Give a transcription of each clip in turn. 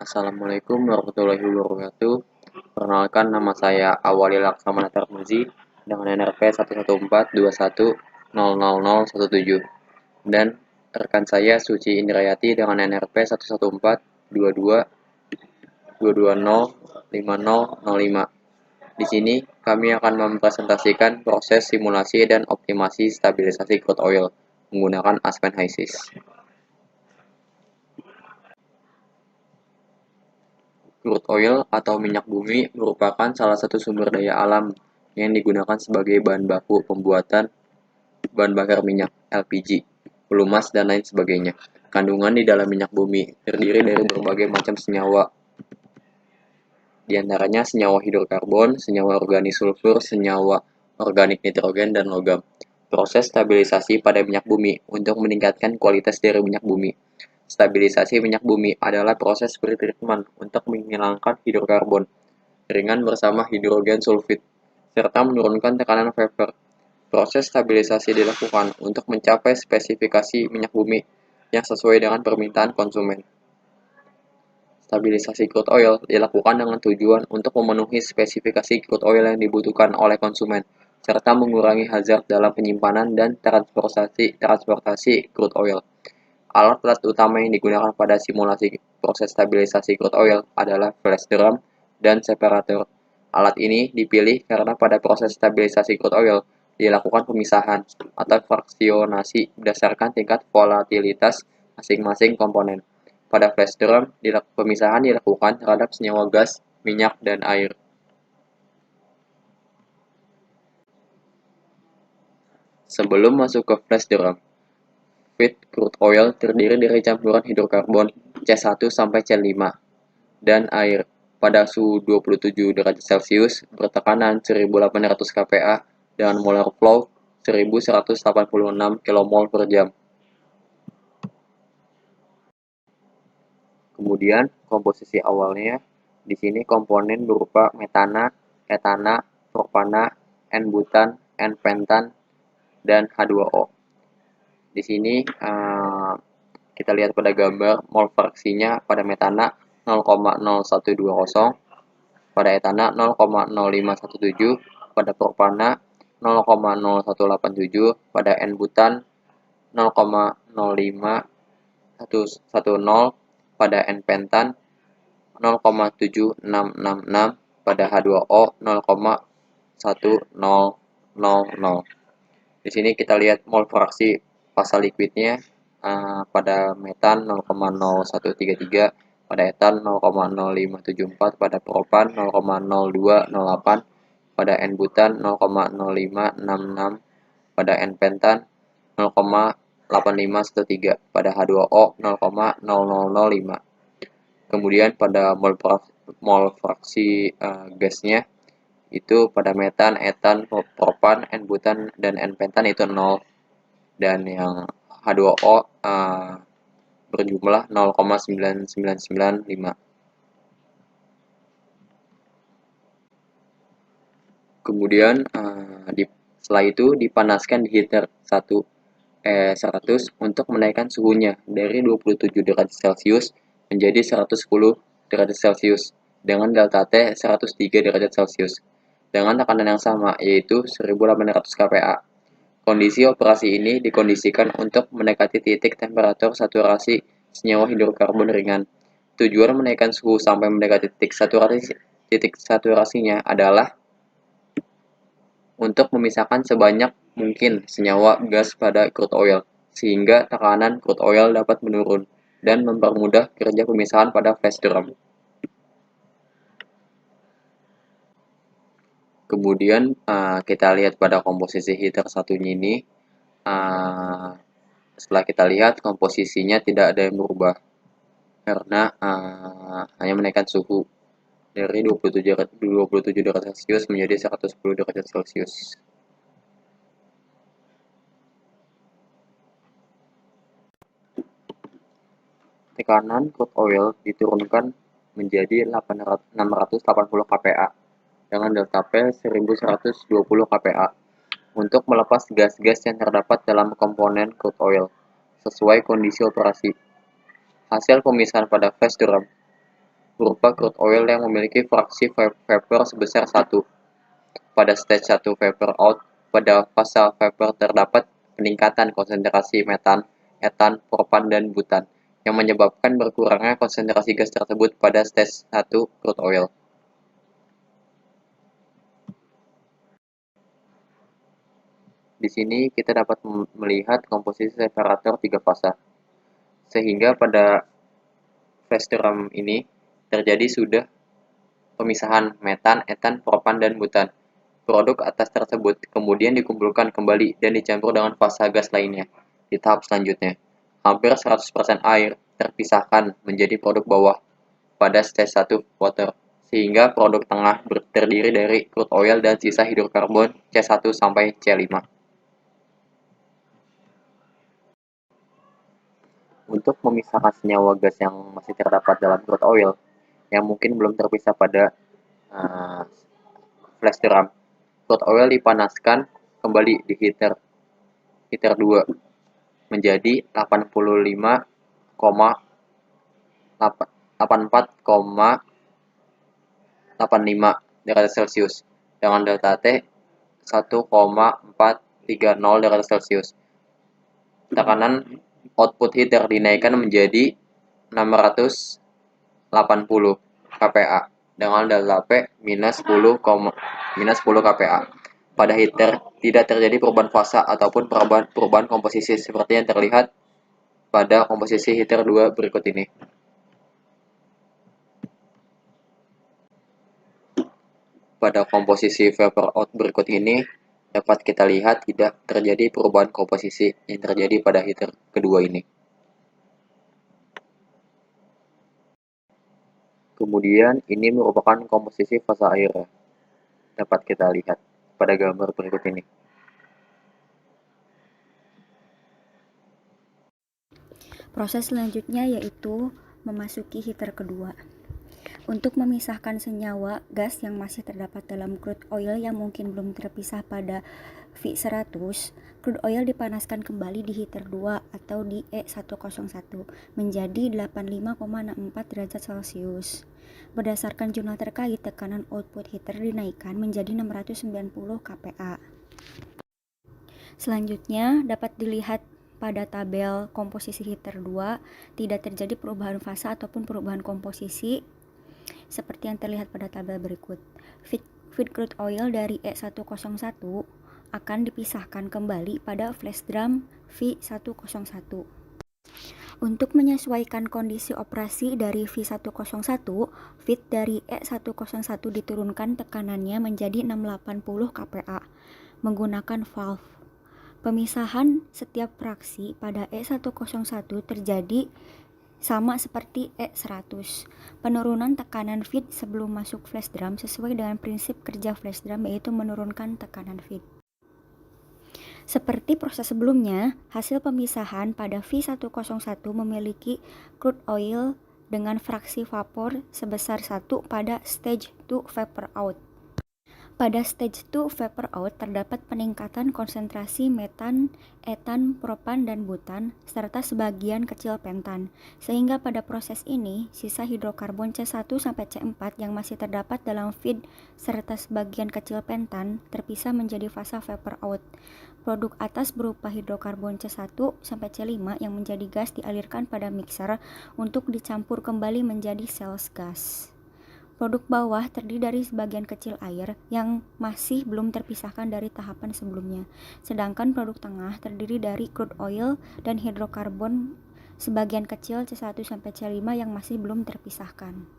Assalamualaikum warahmatullahi wabarakatuh. Perkenalkan, nama saya Awali Laksamana Tarmuzi dengan NRP 11421000017 dan rekan saya Suci Indrayati dengan NRP 1142222205005. Di sini kami akan mempresentasikan proses simulasi dan optimasi stabilisasi crude oil menggunakan Aspen HYSYS. Crude oil atau minyak bumi merupakan salah satu sumber daya alam yang digunakan sebagai bahan baku pembuatan bahan bakar minyak (LPG), pelumas, dan lain sebagainya. Kandungan di dalam minyak bumi terdiri dari berbagai macam senyawa, di antaranya senyawa hidrokarbon, senyawa organik sulfur, senyawa organik nitrogen, dan logam. Proses stabilisasi pada minyak bumi untuk meningkatkan kualitas dari minyak bumi. Stabilisasi minyak bumi adalah proses pretreatment untuk menghilangkan hidrokarbon ringan bersama hidrogen sulfid, serta menurunkan tekanan vapor. Proses stabilisasi dilakukan untuk mencapai spesifikasi minyak bumi yang sesuai dengan permintaan konsumen. Stabilisasi crude oil dilakukan dengan tujuan untuk memenuhi spesifikasi crude oil yang dibutuhkan oleh konsumen, serta mengurangi hazard dalam penyimpanan dan transportasi crude oil. Alat-alat utama yang digunakan pada simulasi proses stabilisasi crude oil adalah flash drum dan separator. Alat ini dipilih karena pada proses stabilisasi crude oil dilakukan pemisahan atau fraksionasi berdasarkan tingkat volatilitas masing-masing komponen. Pada flash drum, pemisahan dilakukan terhadap senyawa gas, minyak, dan air. Sebelum masuk ke flash drum, feed crude oil terdiri dari campuran hidrokarbon C1 sampai C5 dan air pada suhu 27 derajat Celcius bertekanan 1800 kPa dengan molar flow 1186 kmol per jam. Kemudian komposisi awalnya di sini komponen berupa metana, etana, propana, N-butan, N-pentan, dan H2O. Di sini kita lihat pada gambar mol fraksinya pada metana 0,0120, pada etana 0,0517, pada propana 0,0187, pada N-butan 0,0510, pada N-pentan 0,7666, pada H2O 0,1000. Di sini kita lihat mol fraksi fasa liquidnya pada metan 0,0133, pada etan 0,0574, pada propan 0,0208, pada N-butan 0,0566, pada N-pentan 0,8513, pada H2O 0,0005. Kemudian pada mol fraksi gasnya itu pada metan, etan, propan, N-butan, dan N-pentan itu 0, dan yang H2O berjumlah 0,9995. Kemudian setelah itu dipanaskan di heater 100 untuk menaikkan suhunya dari 27 derajat Celcius menjadi 110 derajat Celcius dengan delta T 103 derajat Celcius dengan tekanan yang sama, yaitu 1800 kPa. Kondisi operasi ini dikondisikan untuk mendekati titik temperatur saturasi senyawa hidrokarbon ringan. Tujuan menaikkan suhu sampai mendekati titik saturasinya adalah untuk memisahkan sebanyak mungkin senyawa gas pada crude oil, sehingga tekanan crude oil dapat menurun dan mempermudah kerja pemisahan pada flash drum. Kemudian kita lihat pada komposisi heater satunya ini. Setelah kita lihat komposisinya tidak ada yang berubah karena hanya menaikkan suhu dari 27 derajat Celcius menjadi 110 derajat Celcius. Tekanan crude oil diturunkan menjadi 680 kPa dengan delta P 1120 kPa untuk melepas gas-gas yang terdapat dalam komponen crude oil sesuai kondisi operasi. Hasil pemisahan pada flash drum berupa crude oil yang memiliki fraksi vapor sebesar 1. Pada stage 1 vapor out, pada fase vapor terdapat peningkatan konsentrasi metan, etan, propan, dan butan, yang menyebabkan berkurangnya konsentrasi gas tersebut pada stage 1 crude oil. Di sini kita dapat melihat komposisi separator 3 fase, sehingga pada flash drum ini terjadi sudah pemisahan metan, etan, propan, dan butan. Produk atas tersebut kemudian dikumpulkan kembali dan dicampur dengan fasa gas lainnya. Di tahap selanjutnya, hampir 100% air terpisahkan menjadi produk bawah pada stage 1 water, sehingga produk tengah terdiri dari crude oil dan sisa hidrokarbon C1 sampai C5. Untuk memisahkan senyawa gas yang masih terdapat dalam crude oil yang mungkin belum terpisah pada flash drum, crude oil dipanaskan kembali di heater 2 menjadi 84,85 derajat Celcius dengan delta T 1,430 derajat Celcius. Tekanan output heater dinaikkan menjadi 680 kPa dengan delta P minus 10 kPa. Pada heater tidak terjadi perubahan fasa ataupun perubahan komposisi seperti yang terlihat pada komposisi heater 2 berikut ini. Pada komposisi vapor out berikut ini dapat kita lihat tidak terjadi perubahan komposisi yang terjadi pada heater kedua ini. Kemudian ini merupakan komposisi fasa air. Dapat kita lihat pada gambar berikut ini. Proses selanjutnya yaitu memasuki heater kedua. Untuk memisahkan senyawa gas yang masih terdapat dalam crude oil yang mungkin belum terpisah pada V100, crude oil dipanaskan kembali di heater 2 atau di E101 menjadi 85,64 derajat Celcius. Berdasarkan jurnal terkait, tekanan output heater dinaikkan menjadi 690 kPa. Selanjutnya dapat dilihat pada tabel komposisi heater 2 tidak terjadi perubahan fasa ataupun perubahan komposisi seperti yang terlihat pada tabel berikut. Feed crude oil dari E101 akan dipisahkan kembali pada flash drum V101. Untuk menyesuaikan kondisi operasi dari V101, feed dari E101 diturunkan tekanannya menjadi 680 kPa menggunakan valve. Pemisahan setiap fraksi pada E101 terjadi sama seperti E100. Penurunan tekanan feed sebelum masuk flash drum sesuai dengan prinsip kerja flash drum, yaitu menurunkan tekanan feed. Seperti proses sebelumnya, hasil pemisahan pada V101 memiliki crude oil dengan fraksi vapor sebesar 1 pada stage 2 vapor out. Pada stage 2 vapor out terdapat peningkatan konsentrasi metan, etan, propan, dan butan, serta sebagian kecil pentan, sehingga pada proses ini sisa hidrokarbon C1 sampai C4 yang masih terdapat dalam feed serta sebagian kecil pentan terpisah menjadi fase vapor out. Produk atas berupa hidrokarbon C1 sampai C5 yang menjadi gas dialirkan pada mixer untuk dicampur kembali menjadi sales gas. Produk bawah terdiri dari sebagian kecil air yang masih belum terpisahkan dari tahapan sebelumnya, sedangkan produk tengah terdiri dari crude oil dan hidrokarbon sebagian kecil C1 sampai C5 yang masih belum terpisahkan.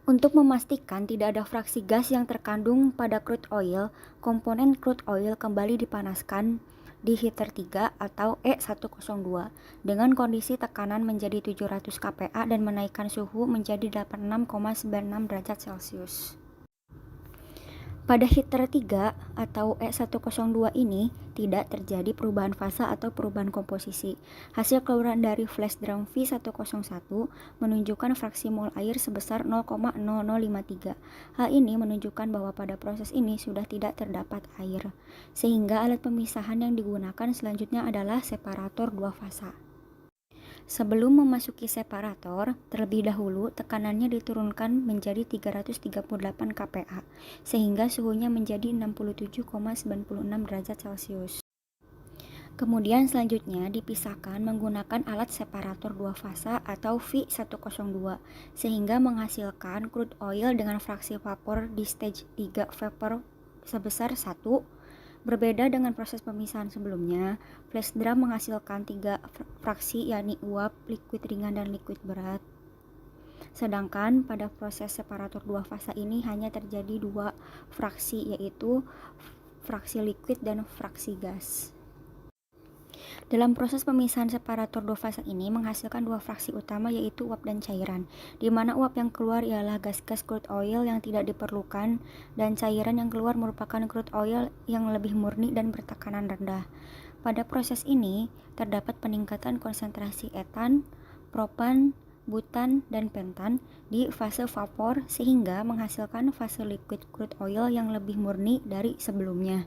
Untuk memastikan tidak ada fraksi gas yang terkandung pada crude oil, komponen crude oil kembali dipanaskan di heater 3 atau E102 dengan kondisi tekanan menjadi 700 kPa dan menaikkan suhu menjadi 86,96 derajat Celcius. Pada heater 3 atau E102 ini tidak terjadi perubahan fasa atau perubahan komposisi. Hasil keluaran dari flash drum V101 menunjukkan fraksi mol air sebesar 0,0053. Hal ini menunjukkan bahwa pada proses ini sudah tidak terdapat air, sehingga alat pemisahan yang digunakan selanjutnya adalah separator 2 fasa. Sebelum memasuki separator, terlebih dahulu tekanannya diturunkan menjadi 338 kPa, sehingga suhunya menjadi 67,96 derajat Celcius. Kemudian selanjutnya dipisahkan menggunakan alat separator dua fasa atau V102, sehingga menghasilkan crude oil dengan fraksi vapor di stage 3 vapor sebesar 1. Berbeda dengan proses pemisahan sebelumnya, flash drum menghasilkan 3 fraksi, yakni uap, liquid ringan, dan liquid berat. Sedangkan pada proses separator dua fasa ini hanya terjadi 2 fraksi, yaitu fraksi liquid dan fraksi gas. Dalam proses pemisahan separator dua fasa ini menghasilkan 2 fraksi utama, yaitu uap dan cairan, di mana uap yang keluar ialah gas-gas crude oil yang tidak diperlukan, dan cairan yang keluar merupakan crude oil yang lebih murni dan bertekanan rendah. Pada proses ini terdapat peningkatan konsentrasi etan, propan, butan, dan pentan di fase vapor, sehingga menghasilkan fase liquid crude oil yang lebih murni dari sebelumnya.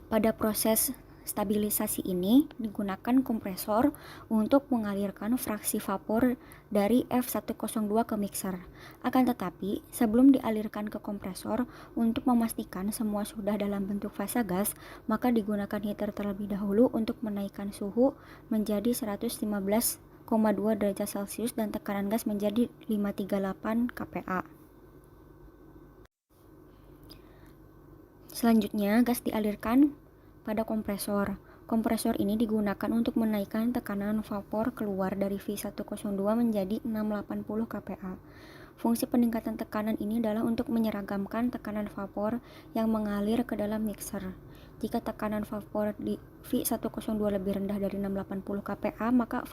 Pada proses stabilisasi ini digunakan kompresor untuk mengalirkan fraksi vapor dari F102 ke mixer. Akan tetapi, sebelum dialirkan ke kompresor untuk memastikan semua sudah dalam bentuk fase gas, maka digunakan heater terlebih dahulu untuk menaikkan suhu menjadi 115,2 derajat Celcius dan tekanan gas menjadi 538 kPa. Selanjutnya, gas dialirkan pada kompresor. Kompresor ini digunakan untuk menaikkan tekanan vapor keluar dari V102 menjadi 680 kPa. Fungsi peningkatan tekanan ini adalah untuk menyeragamkan tekanan vapor yang mengalir ke dalam mixer. Jika tekanan vapor di V102 lebih rendah dari 680 kPa, maka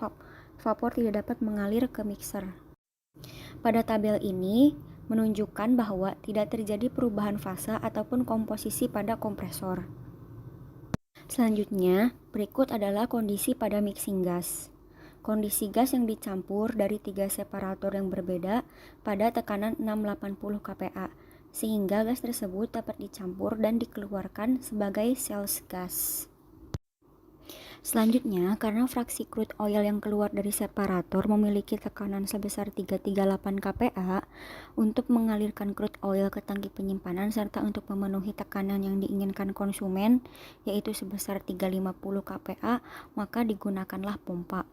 vapor tidak dapat mengalir ke mixer. Pada tabel ini menunjukkan bahwa tidak terjadi perubahan fase ataupun komposisi pada kompresor. Selanjutnya, berikut adalah kondisi pada mixing gas. Kondisi gas yang dicampur dari 3 separator yang berbeda pada tekanan 680 kPa, sehingga gas tersebut dapat dicampur dan dikeluarkan sebagai sales gas. Selanjutnya, karena fraksi crude oil yang keluar dari separator memiliki tekanan sebesar 338 kPa, untuk mengalirkan crude oil ke tangki penyimpanan serta untuk memenuhi tekanan yang diinginkan konsumen, yaitu sebesar 350 kPa, maka digunakanlah pompa.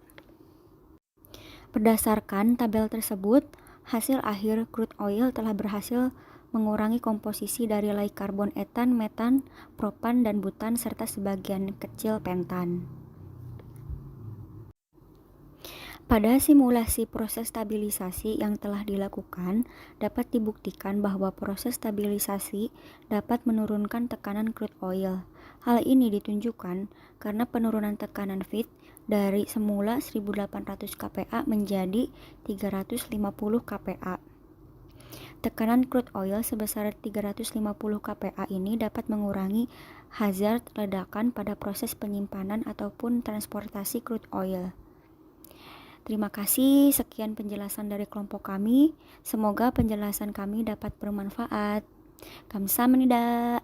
Berdasarkan tabel tersebut, hasil akhir crude oil telah berhasil mengurangi komposisi dari lai karbon etan, metan, propan, dan butan, serta sebagian kecil pentan. Pada simulasi proses stabilisasi yang telah dilakukan, dapat dibuktikan bahwa proses stabilisasi dapat menurunkan tekanan crude oil. Hal ini ditunjukkan karena penurunan tekanan feed dari semula 1800 kPa menjadi 350 kPa. Tekanan crude oil sebesar 350 kPa ini dapat mengurangi hazard ledakan pada proses penyimpanan ataupun transportasi crude oil. Terima kasih, sekian penjelasan dari kelompok kami. Semoga penjelasan kami dapat bermanfaat. Kamsahamnida.